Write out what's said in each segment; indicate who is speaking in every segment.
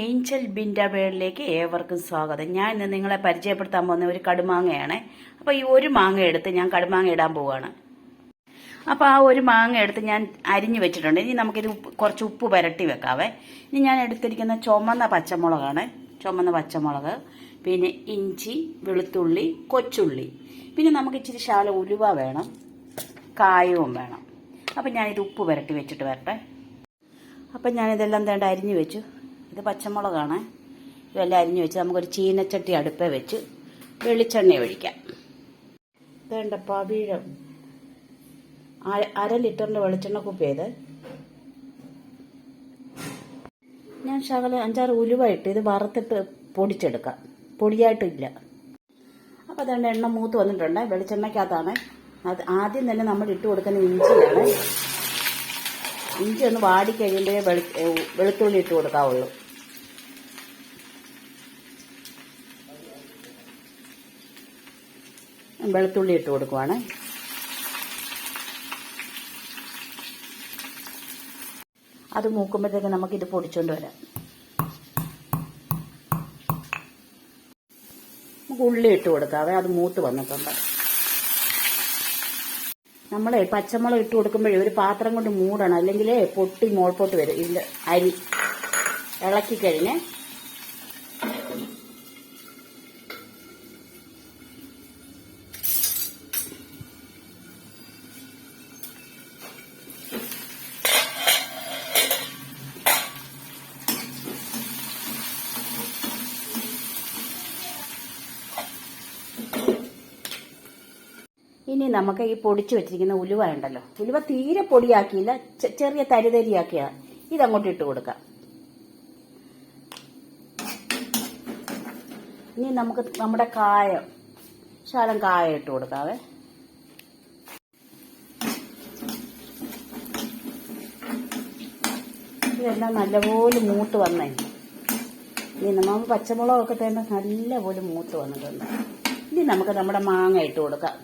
Speaker 1: Angel Binda വേളിലേക്ക് ഏവർക്കും സ്വാഗതം. ഞാൻ ഇന്ന് നിങ്ങളെ പരിചയപ്പെടുത്താൻ പോകുന്ന ഒരു കടുമാങ്ങയാണ്. അപ്പോൾ ഈ ഒരു മാങ്ങ എടുത്ത് ഞാൻ കടുമാങ്ങ ഇടാൻ പോവുകയാണ്. അപ്പോൾ ആ ഒരു മാങ്ങ എടുത്ത് ഞാൻ അരിഞ്ഞു വെച്ചിട്ടുണ്ട്. ഇനി നമുക്കിത് കുറച്ച് ഉപ്പ് പുരട്ടി വെക്കാവേ. ഇനി ഞാൻ എടുത്തിരിക്കുന്ന ചുമന്ന പച്ചമുളക്, പിന്നെ ഇഞ്ചി, വെളുത്തുള്ളി, കൊച്ചുള്ളി, പിന്നെ നമുക്ക് ഇച്ചിരി ശാല ഉലുവ വേണം, കായവും വേണം. അപ്പം ഞാനിത് ഉപ്പ് പുരട്ടി വെച്ചിട്ട് വരട്ടെ. അപ്പം ഞാനിതെല്ലാം തേണ്ട അരിഞ്ഞു വെച്ചു. ഇത് പച്ചമുളകാണ്. ഇതെല്ലാം അരിഞ്ഞു വെച്ച് നമുക്കൊരു ചീനച്ചട്ടി അടുപ്പേ വെച്ച് വെളിച്ചെണ്ണ ഒഴിക്കാം. വേണ്ട പവിഴം 1/2 ലിറ്ററിൻ്റെ വെളിച്ചെണ്ണ കുപ്പി ചെയ്ത് ഞാൻ ശകലം 5-6 ഉലുവ ഇട്ട് ഇത് വറുത്തിട്ട് പൊടിച്ചെടുക്കാം. പൊടിയായിട്ടില്ല. അപ്പോൾ അതുകൊണ്ട് എണ്ണ മൂത്ത് വന്നിട്ടുണ്ട്. വെളിച്ചെണ്ണയ്ക്കകത്താണ് അത് ആദ്യം തന്നെ നമ്മൾ ഇട്ട് കൊടുക്കുന്ന ഇഞ്ചിയാണ്. ഇഞ്ചി ഒന്ന് വാടിക്കഴിയുമ്പോഴേ വെളുത്തുള്ളി ഇട്ട് കൊടുക്കാവുള്ളൂ. വെളുത്തുള്ളി ഇട്ട് കൊടുക്കുവാണ്. അത് മൂക്കുമ്പോഴത്തേക്ക് നമുക്കിത് പൊടിച്ചുകൊണ്ട് വരാം. നമുക്ക് ഉള്ളി ഇട്ട് കൊടുക്കാവേ. അത് മൂത്ത് വന്നിട്ടുണ്ട്. നമ്മൾ പച്ചമുളക് ഇട്ട് കൊടുക്കുമ്പോഴേ ഒരു പാത്രം കൊണ്ട് മൂടണം, അല്ലെങ്കിൽ പൊട്ടി മോൾപോട്ട് വരും. ഇതിൽ അരി ഇളക്കി കഴിഞ്ഞ് ഇനി നമുക്ക് ഈ പൊടിച്ചു വെച്ചിരിക്കുന്ന ഉലുവ ഉണ്ടല്ലോ, ഉലുവ തീരെ പൊടിയാക്കിയില്ല, ചെറിയ തരിതരിയാക്കിയ ഇതങ്ങോട്ട് ഇട്ട് കൊടുക്കാം. ഇനി നമുക്ക് നമ്മുടെ ശകലം കായം ഇട്ട് കൊടുക്കാവേ. ഇതെല്ലാം നല്ലപോലെ മൂത്ത് വന്നേ. ഇനി നമ്മൾ പച്ചമുളകൊക്കെ തേണ്ട നല്ലപോലെ മൂത്ത് വന്നിട്ടുണ്ട്. ഇനി നമുക്ക് നമ്മുടെ മാങ്ങ ഇട്ട് കൊടുക്കാം.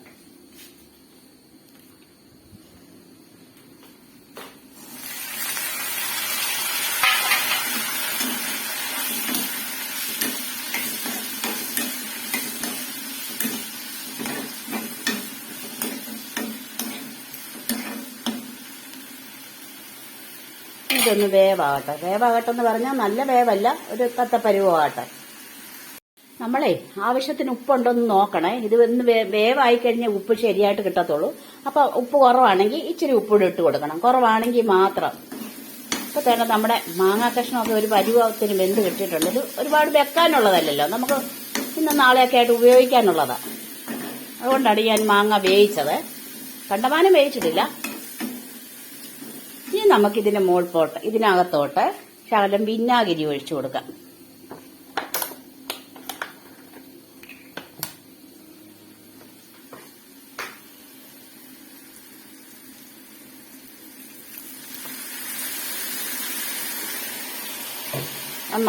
Speaker 1: ഇതൊന്ന് വേവാകട്ടെ എന്ന് പറഞ്ഞാൽ നല്ല വേവല്ല, ഒരു കത്തപ്പരുവാകട്ടെ. നമ്മളെ ആവശ്യത്തിന് ഉപ്പുണ്ടോന്ന് നോക്കണേ. ഇത് ഒന്ന് വേവായി കഴിഞ്ഞാൽ ഉപ്പ് ശരിയായിട്ട് കിട്ടത്തുള്ളൂ. അപ്പൊ ഉപ്പ് കുറവാണെങ്കിൽ ഇച്ചിരി ഉപ്പിട്ട് ഇട്ട് കൊടുക്കണം, കുറവാണെങ്കിൽ മാത്രം. ഇപ്പൊ തന്നെ നമ്മുടെ മാങ്ങാ കഷ്ണമൊക്കെ ഒരു പരുവത്തിന് വെന്ത് കിട്ടിയിട്ടുണ്ട്. ഇത് ഒരുപാട് വെക്കാനുള്ളതല്ലല്ലോ, നമുക്ക് ഇന്ന് നാളെയൊക്കെ ആയിട്ട് ഉപയോഗിക്കാനുള്ളതാ. അതുകൊണ്ടാണ് ഞാൻ മാങ്ങ വേവിച്ചത്. കണ്ടമാനം വേവിച്ചിട്ടില്ല. ഇനി നമുക്കിതിന്റെ ഇതിനകത്തോട്ട് ശകലം വിനാഗിരി ഒഴിച്ചു കൊടുക്കാം.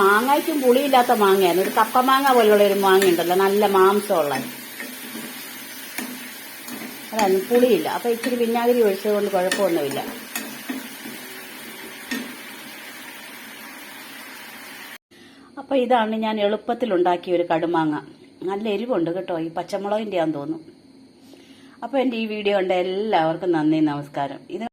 Speaker 1: മാങ്ങയ്ക്കും പുളിയില്ലാത്ത മാങ്ങയാണ്. ഒരു കപ്പമാങ്ങ പോലുള്ള ഒരു മാങ്ങ ഉണ്ടല്ലോ, നല്ല മാംസമുള്ള, അതാണ് പുളിയില്ല. അപ്പൊ ഇച്ചിരി വിനാഗിരി ഒഴിച്ചത് കൊണ്ട് കുഴപ്പമൊന്നുമില്ല. അപ്പൊ ഇതാണ് ഞാൻ എളുപ്പത്തിൽ ഉണ്ടാക്കിയ ഒരു കടുമാങ്ങ. നല്ല എരിവുണ്ട് കേട്ടോ, ഈ പച്ചമുളകിന്റെ ആണെന്ന് തോന്നുന്നു. അപ്പൊ എന്റെ ഈ വീഡിയോ കണ്ട എല്ലാവർക്കും നന്ദി, നമസ്കാരം. ഇത്